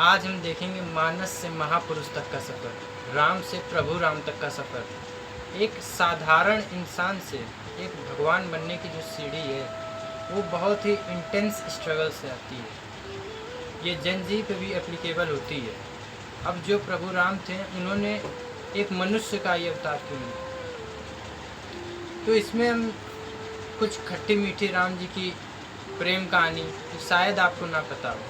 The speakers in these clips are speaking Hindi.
आज हम देखेंगे मानस से महापुरुष तक का सफ़र, राम से प्रभु राम तक का सफ़र। एक साधारण इंसान से एक भगवान बनने की जो सीढ़ी है वो बहुत ही इंटेंस स्ट्रगल से आती है। ये जन जी पे भी एप्लीकेबल होती है। अब जो प्रभु राम थे उन्होंने एक मनुष्य का ये अवतार क्यों लिया, तो इसमें हम कुछ खट्टी मीठी राम जी की प्रेम कहानी तो शायद आपको ना पता हो,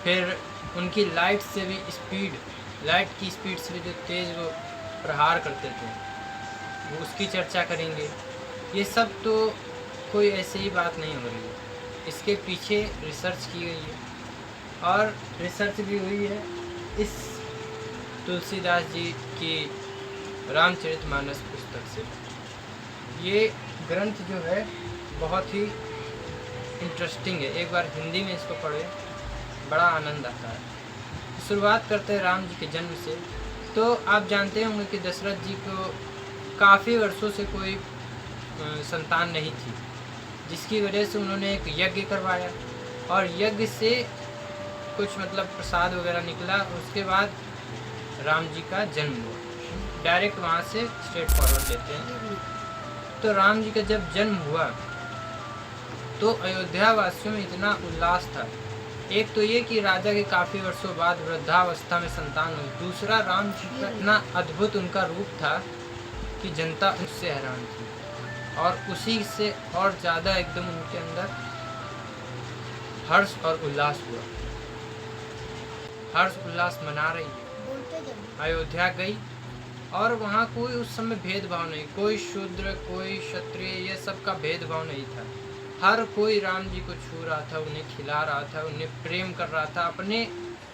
फिर उनकी लाइट की स्पीड से भी जो तेज़ वो प्रहार करते थे वो उसकी चर्चा करेंगे। ये सब तो कोई ऐसे ही बात नहीं हो रही है, इसके पीछे रिसर्च की गई है और रिसर्च भी हुई है इस तुलसीदास जी की रामचरितमानस पुस्तक से। ये ग्रंथ जो है बहुत ही इंटरेस्टिंग है, एक बार हिंदी में इसको पढ़े बड़ा आनंद आता है। शुरुआत करते हैं राम जी के जन्म से। तो आप जानते होंगे कि दशरथ जी को काफ़ी वर्षों से कोई संतान नहीं थी, जिसकी वजह से उन्होंने एक यज्ञ करवाया और यज्ञ से कुछ प्रसाद वगैरह निकला। उसके बाद राम जी का जन्म हुआ। डायरेक्ट वहाँ से स्ट्रेट फॉरवर्ड लेते हैं। तो राम जी का जब जन्म हुआ तो अयोध्या वासियों में इतना उल्लास था। एक तो ये कि राजा के काफ़ी वर्षों बाद वृद्धावस्था में संतान हुई, दूसरा राम जी का इतना अद्भुत उनका रूप था कि जनता उससे हैरान थी और उसी से और ज़्यादा एकदम उनके अंदर हर्ष और उल्लास हुआ। हर्ष उल्लास मना रही है, अयोध्या गई और वहाँ कोई उस समय भेदभाव नहीं, कोई शूद्र कोई क्षत्रिय, ये सब का भेदभाव नहीं था। हर कोई राम जी को छू रहा था, उन्हें खिला रहा था, उन्हें प्रेम कर रहा था, अपने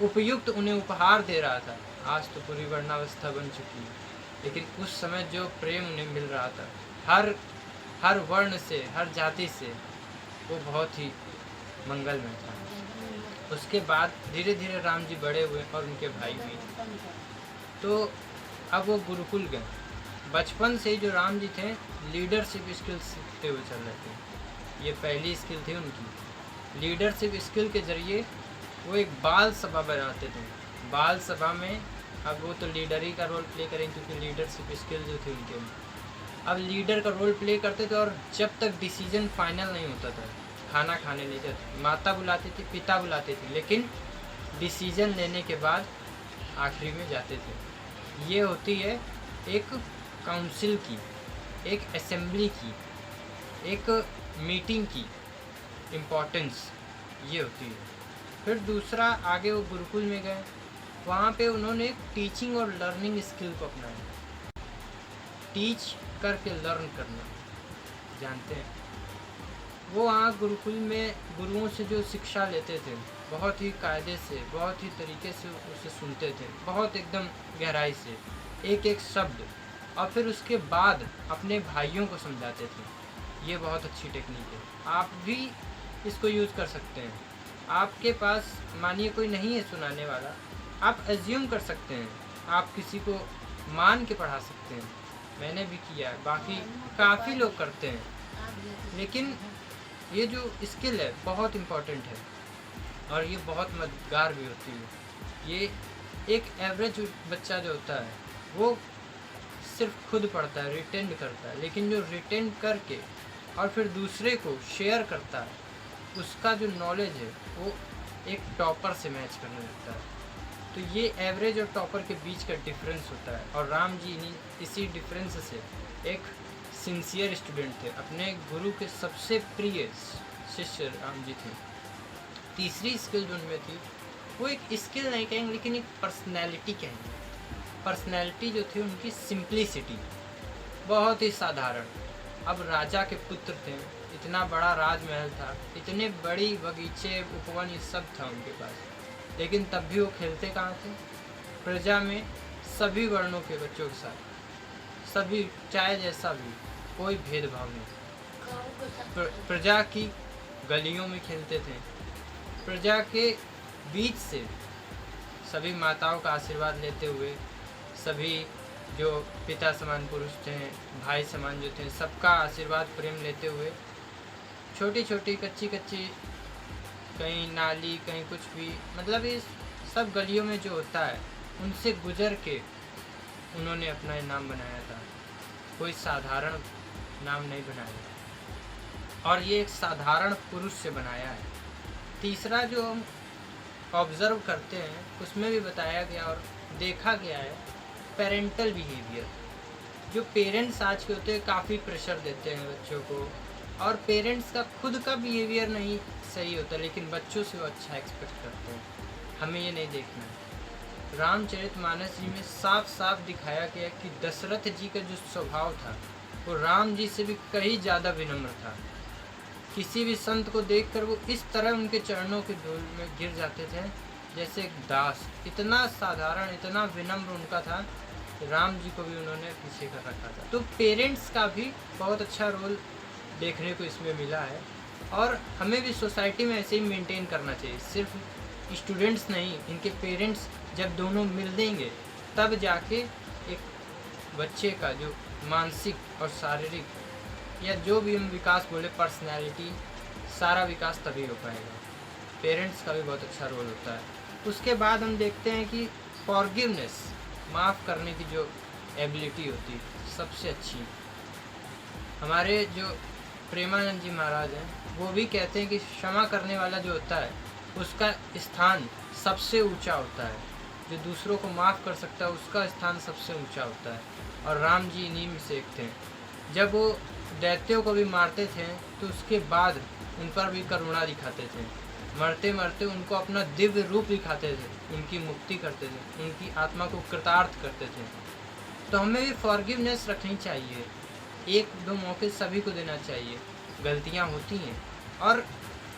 उपयुक्त उन्हें उपहार दे रहा था। आज तो पूरी वर्णावस्था बन चुकी है, लेकिन उस समय जो प्रेम उन्हें मिल रहा था हर वर्ण से, हर जाति से, वो बहुत ही मंगलमय था। उसके बाद धीरे धीरे राम जी बड़े हुए और उनके भाई भी। तो अब वो गुरुकुल गए। बचपन से ही जो राम जी थे लीडरशिप स्किल्स सीखते हुए चल रहे थे। ये पहली स्किल थी उनकी। लीडरशिप स्किल के ज़रिए वो एक बाल सभा बनाते थे। बाल सभा में अब वो तो लीडर ही का रोल प्ले करें, क्योंकि लीडरशिप स्किल जो थी उनके में, अब लीडर का रोल प्ले करते थे। और जब तक डिसीजन फाइनल नहीं होता था, खाना खाने ले जाते, माता बुलाती थी, पिता बुलाते थे, लेकिन डिसीजन लेने के बाद आखिरी में जाते थे। ये होती है एक काउंसिल की, एक असेंबली की, एक मीटिंग की इम्पोर्टेंस ये होती है। फिर दूसरा, आगे वो गुरुकुल में गए, वहाँ पे उन्होंने टीचिंग और लर्निंग स्किल को अपनाया। टीच करके लर्न करना, जानते हैं वो वहाँ गुरुकुल में गुरुओं से जो शिक्षा लेते थे बहुत ही कायदे से, बहुत ही तरीके से उसे सुनते थे, बहुत एकदम गहराई से, एक एक शब्द, और फिर उसके बाद अपने भाइयों को समझाते थे। ये बहुत अच्छी टेक्निक है, आप भी इसको यूज़ कर सकते हैं। आपके पास मानिए कोई नहीं है सुनाने वाला, आप एज्यूम कर सकते हैं, आप किसी को मान के पढ़ा सकते हैं। मैंने भी किया है, बाकी काफ़ी लोग करते हैं। लेकिन ये जो स्किल है बहुत इम्पॉर्टेंट है और ये बहुत मददगार भी होती है। ये एक एवरेज बच्चा जो होता है वो सिर्फ खुद पढ़ता है, रिटेंड करता है, लेकिन जो रिटेंड करके और फिर दूसरे को शेयर करता है, उसका जो नॉलेज है वो एक टॉपर से मैच करने लगता है। तो ये एवरेज और टॉपर के बीच का डिफरेंस होता है, और राम जी इसी डिफरेंस से एक सिंसियर स्टूडेंट थे, अपने गुरु के सबसे प्रिय शिष्य राम जी थे। तीसरी स्किल जो उनमें थी वो एक स्किल नहीं कहेंगे, लेकिन एक पर्सनैलिटी कहेंगे। पर्सनैलिटी जो थी उनकी सिंप्लिसिटी, बहुत ही साधारण। अब राजा के पुत्र थे, इतना बड़ा राजमहल था, इतने बड़ी बगीचे, उपवन, ये सब था उनके पास, लेकिन तब भी वो खेलते कहाँ थे? प्रजा में सभी वर्णों के बच्चों के साथ, सभी चाहे जैसा भी, कोई भेदभाव नहीं। प्रजा की गलियों में खेलते थे, प्रजा के बीच से सभी माताओं का आशीर्वाद लेते हुए, सभी जो पिता समान पुरुष थे, भाई समान जो थे, सबका आशीर्वाद प्रेम लेते हुए, छोटी छोटी कच्ची कच्ची, कहीं नाली कहीं कुछ भी, ये सब गलियों में जो होता है उनसे गुजर के उन्होंने अपना ये नाम बनाया था। कोई साधारण नाम नहीं बनाया और ये एक साधारण पुरुष से बनाया है। तीसरा जो हम ऑब्ज़र्व करते हैं उसमें भी बताया गया और देखा गया है पेरेंटल बिहेवियर। जो पेरेंट्स आज के होते हैं काफ़ी प्रेशर देते हैं बच्चों को, और पेरेंट्स का खुद का बिहेवियर नहीं सही होता लेकिन बच्चों से वो अच्छा एक्सपेक्ट करते हैं। हमें ये नहीं देखना है। रामचरितमानस जी में साफ साफ दिखाया गया कि दशरथ जी का जो स्वभाव था वो राम जी से भी कहीं ज़्यादा विनम्र था। किसी भी संत को देखकर वो इस तरह उनके चरणों के धूल में गिर जाते थे जैसे एक दास। इतना साधारण, इतना विनम्र उनका था, राम जी को भी उन्होंने पीछे कर रखा था। तो पेरेंट्स का भी बहुत अच्छा रोल देखने को इसमें मिला है और हमें भी सोसाइटी में ऐसे ही मेंटेन करना चाहिए। सिर्फ स्टूडेंट्स नहीं, इनके पेरेंट्स जब दोनों मिल देंगे तब जाके एक बच्चे का जो मानसिक और शारीरिक या जो भी हम विकास बोले, पर्सनैलिटी, सारा विकास तभी हो पाएगा। पेरेंट्स का भी बहुत अच्छा रोल होता है। उसके बाद हम देखते हैं कि फॉरगिवनेस, माफ़ करने की जो एबिलिटी होती है सबसे अच्छी। हमारे जो प्रेमानंद जी महाराज हैं वो भी कहते हैं कि क्षमा करने वाला जो होता है उसका स्थान सबसे ऊंचा होता है। जो दूसरों को माफ़ कर सकता है उसका स्थान सबसे ऊंचा होता है। और राम जी इन्हीं में से एक थे। जब वो दैत्यों को भी मारते थे तो उसके बाद उन पर भी करुणा दिखाते थे। मरते मरते उनको अपना दिव्य रूप दिखाते थे, उनकी मुक्ति करते थे, उनकी आत्मा को कृतार्थ करते थे। तो हमें भी फॉरगिवनेस रखनी चाहिए। एक दो मौके सभी को देना चाहिए। गलतियाँ होती हैं और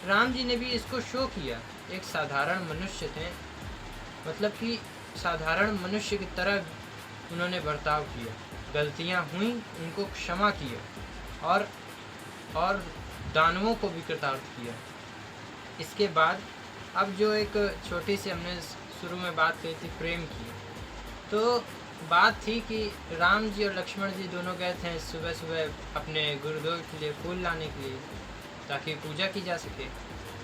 राम जी ने भी इसको शो किया। एक साधारण मनुष्य थे, मतलब कि साधारण मनुष्य की तरह उन्होंने बर्ताव किया। गलतियाँ हुई, उनको क्षमा किया और दानवों को भी कृतार्थ किया। इसके बाद अब जो एक छोटी सी हमने शुरू में बात कही थी प्रेम की, तो बात थी कि राम जी और लक्ष्मण जी दोनों गए थे सुबह सुबह अपने गुरुद्वार के लिए फूल लाने के लिए ताकि पूजा की जा सके।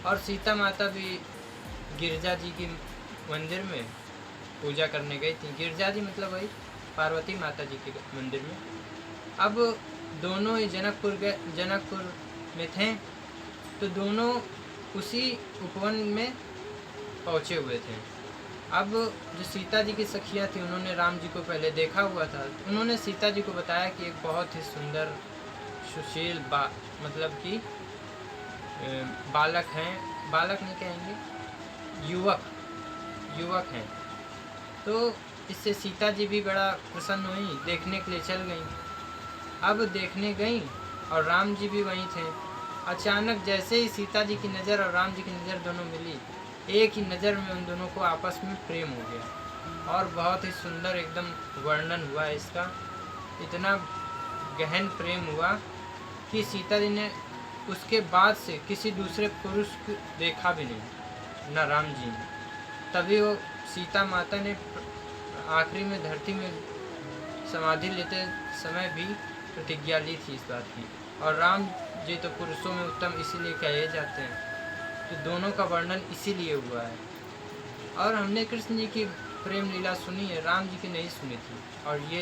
और सीता माता भी गिरजा जी की मंदिर में पूजा करने गई थी। गिरजा जी मतलब वही पार्वती माता जी के मंदिर में। अब दोनों ही जनकपुर में थे, तो दोनों उसी उपवन में पहुँचे हुए थे। अब जो सीता जी की सखियाँ थी उन्होंने राम जी को पहले देखा हुआ था। उन्होंने सीता जी को बताया कि एक बहुत ही सुंदर सुशील मतलब कि बालक हैं, बालक नहीं कहेंगे, युवक हैं। तो इससे सीता जी भी बड़ा प्रसन्न हुई, देखने के लिए चल गई। अब देखने गई और राम जी भी वहीं थे। अचानक जैसे ही सीता जी की नज़र और राम जी की नज़र दोनों मिली, एक ही नज़र में उन दोनों को आपस में प्रेम हो गया और बहुत ही सुंदर एकदम वर्णन हुआ है इसका। इतना गहन प्रेम हुआ कि सीता जी ने उसके बाद से किसी दूसरे पुरुष को देखा भी नहीं, न राम जी ने। तभी वो सीता माता ने आखिरी में धरती में समाधि लेते समय भी प्रतिज्ञा ली थी इस बात की। और राम जी तो पुरुषों में उत्तम इसीलिए कहे जाते हैं। तो दोनों का वर्णन इसीलिए हुआ है। और हमने कृष्ण जी की प्रेम लीला सुनी है, राम जी की नहीं सुनी थी, और ये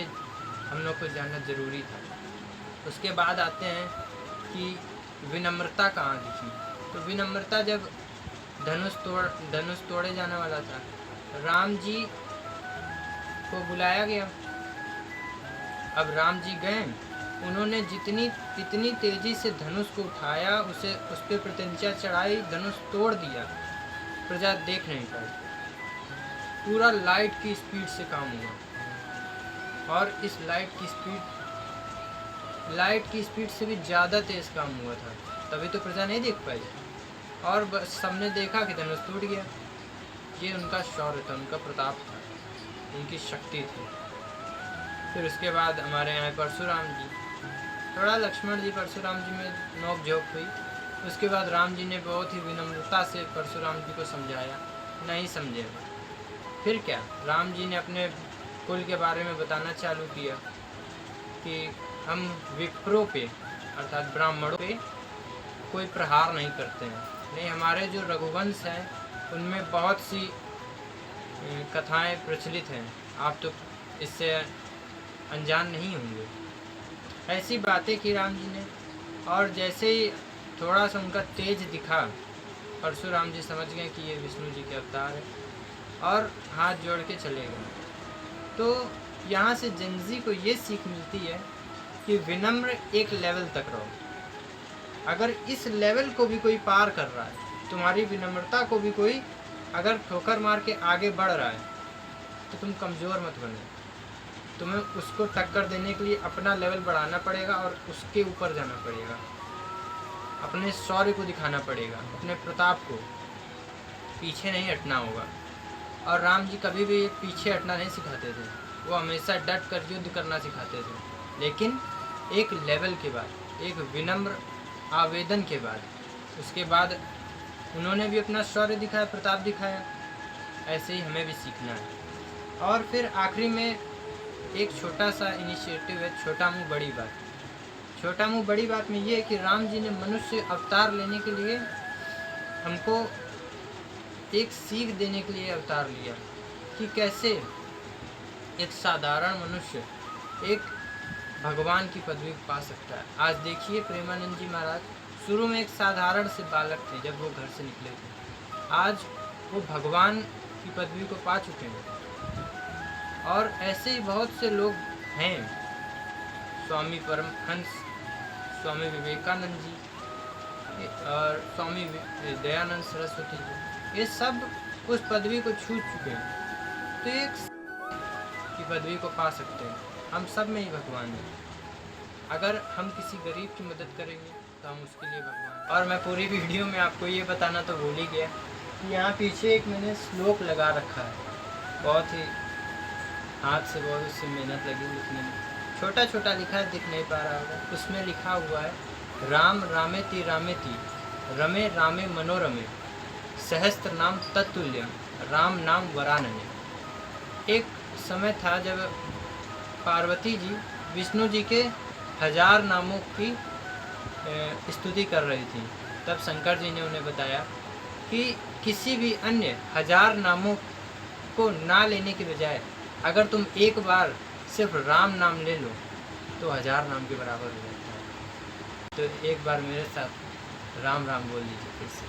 हम लोग को जानना ज़रूरी था। उसके बाद आते हैं कि विनम्रता कहाँ दिखी। तो विनम्रता जब धनुष तोड़े जाने वाला था, राम जी को बुलाया गया। अब राम जी गए, उन्होंने इतनी तेज़ी से धनुष को उठाया, उस पर प्रत्यंचा चढ़ाई, धनुष तोड़ दिया, प्रजा देख नहीं पाई। पूरा लाइट की स्पीड से काम हुआ और इस लाइट की स्पीड से भी ज़्यादा तेज़ काम हुआ था, तभी तो प्रजा नहीं देख पाई। और बस सबने देखा कि धनुष टूट गया। ये उनका शौर्य था, उनका प्रताप था, उनकी शक्ति थी। फिर उसके बाद हमारे यहाँ परशुराम जी, थोड़ा लक्ष्मण जी परशुराम जी में नोक झोंक हुई। उसके बाद राम जी ने बहुत ही विनम्रता से परशुराम जी को समझाया, नहीं समझे। फिर क्या, राम जी ने अपने कुल के बारे में बताना चालू किया कि हम विप्रों पे अर्थात ब्राह्मणों पे कोई प्रहार नहीं करते हैं। नहीं, हमारे जो रघुवंश हैं उनमें बहुत सी कथाएं प्रचलित हैं, आप तो इससे अनजान नहीं होंगे। ऐसी बातें की राम जी ने, और जैसे ही थोड़ा सा उनका तेज दिखा, परशुराम जी समझ गए कि ये विष्णु जी के अवतार है, और हाथ जोड़ के चले गए। तो यहाँ से जनजी को ये सीख मिलती है कि विनम्र एक लेवल तक रहो। अगर इस लेवल को भी कोई पार कर रहा है, तुम्हारी विनम्रता को भी कोई अगर ठोकर मार के आगे बढ़ रहा है, तो तुम कमज़ोर मत बनो। तुम्हें उसको टक्कर देने के लिए अपना लेवल बढ़ाना पड़ेगा और उसके ऊपर जाना पड़ेगा, अपने शौर्य को दिखाना पड़ेगा, अपने प्रताप को, पीछे नहीं हटना होगा। और राम जी कभी भी पीछे हटना नहीं सिखाते थे, वो हमेशा डट कर युद्ध करना सिखाते थे, लेकिन एक लेवल के बाद, एक विनम्र आवेदन के बाद। उसके बाद उन्होंने भी अपना शौर्य दिखाया, प्रताप दिखाया। ऐसे ही हमें भी सीखना है। और फिर आखिरी में एक छोटा सा इनिशिएटिव है, छोटा मुँह बड़ी बात। छोटा मुँह बड़ी बात में ये है कि राम जी ने मनुष्य अवतार लेने के लिए हमको एक सीख देने के लिए अवतार लिया कि कैसे एक साधारण मनुष्य एक भगवान की पदवी पा सकता है। आज देखिए प्रेमानंद जी महाराज शुरू में एक साधारण से बालक थे जब वो घर से निकले थे, आज वो भगवान की पदवी को पा चुके हैं। और ऐसे ही बहुत से लोग हैं, स्वामी परमहंस स्वामी विवेकानंद जी और स्वामी दयानंद सरस्वती जी, ये सब उस पदवी को छू चुके हैं, तो एक की पदवी को पा सकते हैं। हम सब में ही भगवान है। अगर हम किसी गरीब की मदद करेंगे तो हम उसके लिए भगवान। और मैं पूरी वीडियो में आपको ये बताना तो भूल ही गया कि यहाँ पीछे एक मैंने श्लोक लगा रखा है, बहुत ही हाथ से बहुत उससे मेहनत लगी लिखने में। छोटा छोटा लिखा है, दिख नहीं पा रहा होगा। उसमें लिखा हुआ है, राम रामेति रामेति रमे रामे मनोरमे सहस्त्र नाम तत्तुल्यम राम नाम वरानने। एक समय था जब पार्वती जी विष्णु जी के 1000 नामों की स्तुति कर रही थी। तब शंकर जी ने उन्हें बताया कि किसी भी अन्य 1000 नामों को ना लेने के बजाय अगर तुम एक बार सिर्फ राम नाम ले लो तो 1000 नाम के बराबर हो जाता है। तो एक बार मेरे साथ राम राम बोल लीजिए फिर से।